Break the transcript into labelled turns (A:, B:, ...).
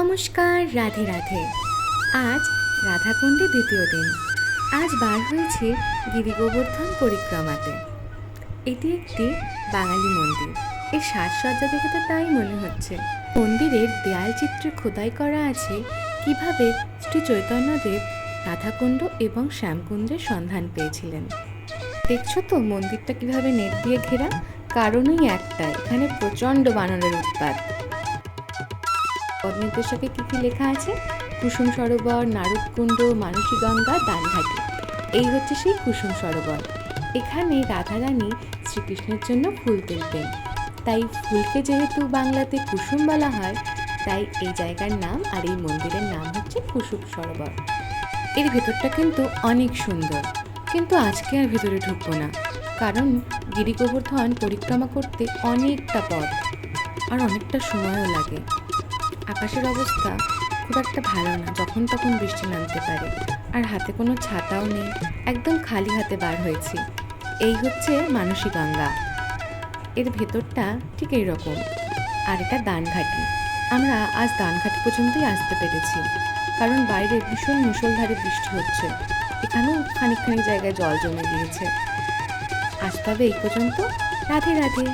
A: নমস্কার, রাধে রাধে। আজ রাধাকুণ্ডে দ্বিতীয় দিন। আজ বার হয়েছে গিরি গোবর্ধন পরিক্রমাতে। এটি একটি বাঙালি মন্দির। এর সাজসজ্জা দেখে তো তাই মনে হচ্ছে। মন্দিরের দেয়াল চিত্রে খোদাই করা আছে কিভাবে শ্রী চৈতন্যদেব রাধাকুণ্ড এবং শ্যামকুণ্ডের সন্ধান পেয়েছিলেন। দেখছো তো মন্দিরটা কিভাবে নেট দিয়ে ঘেরা? কারণই একটাই, এখানে প্রচণ্ড বানরের উৎপাত। পথ নির্দেশকে কী কী লেখা আছে? কুসুম সরোবর, নারদকুণ্ড, মানসী গঙ্গা, দানঘাটি। এই হচ্ছে সেই কুসুম সরোবর। এখানে রাধারানী শ্রীকৃষ্ণের জন্য ফুল তুলতেন। তাই ফুলকে যেহেতু বাংলাতে কুসুম বলা হয়, তাই এই জায়গার নাম আর এই মন্দিরের নাম হচ্ছে কুসুম সরোবর। এর ভেতরটা কিন্তু অনেক সুন্দর, কিন্তু আজকে আর ভেতরে ঢুকবো না, কারণ গিরি গোবর্ধন পরিক্রমা করতে অনেকটা পথ আর অনেকটা সময়ও লাগে। আকাশের অবস্থা খুব একটা ভালো না, যখন তখন বৃষ্টি নামতে পারে। আর হাতে কোনো ছাতাও নেই, একদম খালি হাতে বার হয়েছি। এই হচ্ছে মানসী গঙ্গা। এর ভেতরটা ঠিক এইরকম। আর এটা দানঘাটি। আমরা আজ দানঘাটি পর্যন্তই আসতে পেরেছি, কারণ বাইরে ভীষণ মুষলধারে বৃষ্টি হচ্ছে। এখানেও খানিক জায়গায় জল জমে গিয়েছে। আসতে হবে এই পর্যন্ত। রাধে রাধে।